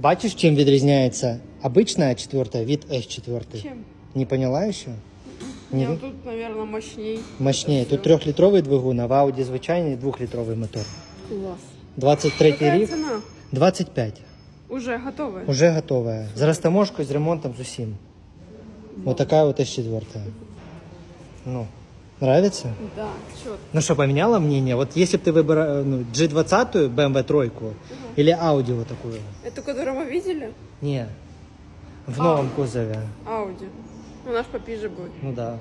Бачиш, чим відрізняється обична А4 від С4? Чем? Не поняла ще? Не, ну тут, наверное, мощней. Мощніше. Тут 3-літровий двигун, а в Audi звичайний 2-літровий мотор. Класс. 23-й Какая рік. цена? 25. Уже готовы? Уже готовая. З розтаможкою, з ремонтом, з усім. Вот такая вот С4. Ну, нравится? Да, четко. Ну что, поменяла мнение? Вот если бы ты выбирал G20, BMW тройку, или Audi вот такую? Эту, которую мы видели? Не, в новом кузове. Ауди. Ну, наш попиже будет. Ну да.